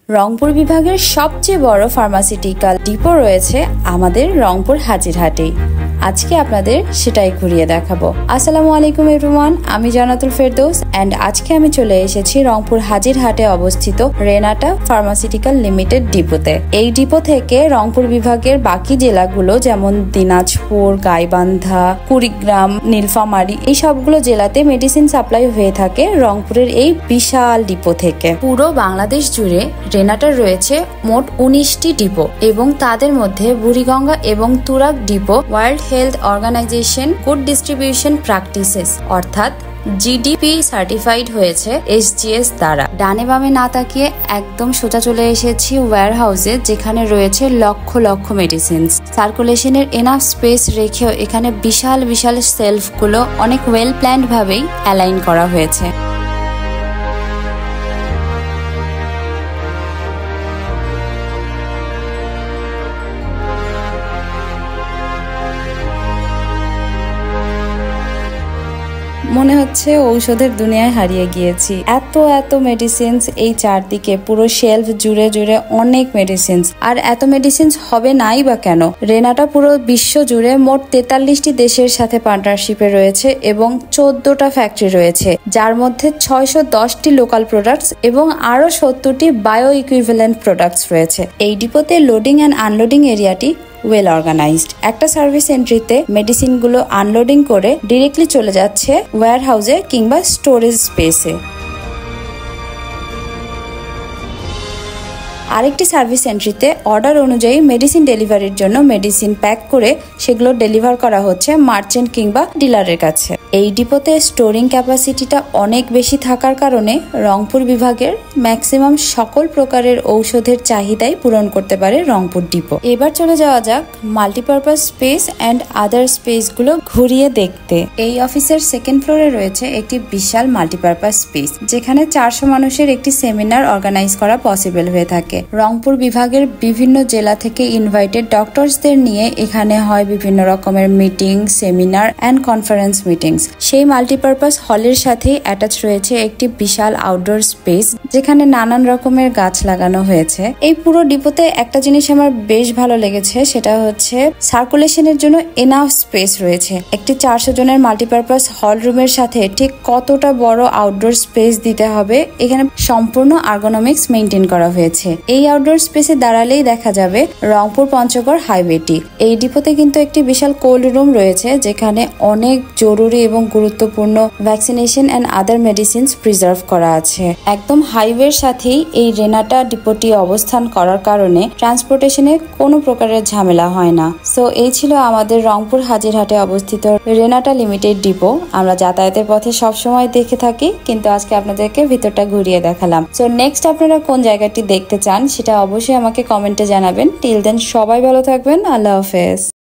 রংপুর বিভাগের সবচেয়ে বড় ফার্মাসিউটিক্যাল ডিপো রয়েছে আমাদের রংপুর হাজিরহাটেই। আজকে আপনাদের সেটাই ঘুরিয়ে দেখাবো। আসসালামু আলাইকুম এভরিওয়ান, আমি জান্নাতুল ফেরদৌস এন্ড আজকে আমি চলে এসেছি রংপুর হাজিরহাটে অবস্থিত রেনাটা ফার্মাসিউটিক্যাল লিমিটেড ডিপোতে। এই ডিপো থেকে রংপুর বিভাগের বাকি জেলাগুলো যেমন দিনাজপুর, গাইবান্ধা, কুড়িগ্রাম, নীলফামারী এই সবগুলো জেলাতে মেডিসিন সাপ্লাই হয়ে থাকে রংপুরের এই বিশাল ডিপো থেকে। পুরো বাংলাদেশ জুড়ে রেনাটার রয়েছে মোট 19টি ডিপো এবং তাদের মধ্যে বুড়িগঙ্গা এবং Turag depot world health organization good distribution practices অর্থাৎ জিডিপি সার্টিফাইড হয়েছে এসজিএস দ্বারা। ডানে বামে না তাকিয়ে একদম সোজা চলে এসেছি ওয়্যার হাউসে, যেখানে রয়েছে lakh lakh medicines. সার্কুলেশনের enough space রেখেও এখানে বিশাল বিশাল সেলফগুলো অনেক ওয়েল প্ল্যান্ড ভাবেই অ্যালাইন করা হয়েছে। মনে হচ্ছে ঔষধের দুনিয়ায় হারিয়ে গিয়েছি। এত এত মেডিসিনস এই চারদিকে, পুরো শেলফ জুড়ে জুড়ে অনেক মেডিসিনস। আর এত মেডিসিনস হবে নাই বা কেন? রেনাটা পুরো বিশ্ব জুড়ে মোট 43টি দেশের সাথে পার্টনারশিপে রয়েছে এবং 14টা ফ্যাক্টরি রয়েছে, যার মধ্যে 610টি লোকাল প্রোডাক্টস এবং আরো 70টি বায়ো ইকুইভ্যালেন্ট প্রোডাক্টস রয়েছে। এই ডিপোতে লোডিং অ্যান্ড আনলোডিং এরিয়াটি ওয়েল অর্গানাইজড। একটা সার্ভিস এন্ট্রিতে মেডিসিন গুলো আনলোডিং করে ডিরেক্টলি চলে যাচ্ছে ওয়্যার হাউসে কিংবা স্টোরেজ স্পেসে। আরেকটি সার্ভিস এন্ট্রিতে অর্ডার অনুযায়ী মেডিসিন ডেলিভারির জন্য মেডিসিন প্যাক করে সেগুলো ডেলিভার করা হচ্ছে মার্চেন্ট কিংবা ডিলারের কাছে। এই ডিপোতে স্টোরিং ক্যাপাসিটিটা অনেক বেশি থাকার কারণে রংপুর বিভাগের ম্যাক্সিমাম সকল প্রকারের ঔষধের চাহিদাই পূরণ করতে পারে রংপুর ডিপো। এবার চলে যাওয়া যাক মাল্টিপারপাস স্পেস অ্যান্ড আদার স্পেসগুলো ঘুরিয়ে দেখতে। এই অফিসের সেকেন্ড ফ্লোরে রয়েছে একটি বিশাল মাল্টিপারপাস স্পেস, যেখানে 400 মানুষের একটি সেমিনার অর্গানাইজ করা পসিবল হয়ে থাকে। রংপুর বিভাগের বিভিন্ন জেলা থেকে ইনভাইটেড ডক্টরসদের নিয়ে এখানে হয় বিভিন্ন রকমের meeting, seminar and conference meetings. সেই মাল্টিপারপাস হলের সাথে অ্যাটাচ রয়েছে একটি বিশাল আউটডোর স্পেস, যেখানে নানান রকমের গাছ লাগানো হয়েছে। এই পুরো ডিপোতে একটা জিনিস আমার বেশ ভালো লেগেছে, সেটা হচ্ছে সার্কুলেশনের জন্য এনাফ স্পেস রয়েছে। একটি 400 জনের মাল্টিপারপাস হল রুমের সাথে ঠিক কতটা বড় আউটডোর স্পেস দিতে হবে, এখানে সম্পূর্ণ আর্গোনমিক্স মেনটেন করা হয়েছে। এই আউটডোর স্পেসে দাঁড়ালেই দেখা যাবে রংপুর পঞ্চগড় হাইওয়েটি। এই ডিপোতে কিন্তু একটি বিশাল কোল্ড রুম রয়েছে, যেখানে অনেক জরুরি এবং গুরুত্বপূর্ণ vaccination and other medicines preserve করা আছে। একদম হাইওয়ের সাথেই এই রেনাটা ডিপোটি অবস্থান করার কারণে ট্রান্সপোর্টেশনে কোনো প্রকারের ঝামেলা হয় না। সো এই ছিল আমাদের রংপুর হাজিরহাটে অবস্থিত রেনাটা লিমিটেড ডিপো। আমরা যাতায়াতের পথে সবসময় দেখে থাকি, কিন্তু আজকে আপনাদেরকে ভিতরটা ঘুরিয়ে দেখালাম। সো নেক্সট আপনারা কোন জায়গাটি দেখতে চান সেটা অবশ্যই আমাকে কমেন্টে জানাবেন। টিল দেন সবাই ভালো থাকবেন। আল্লাহ হাফেজ।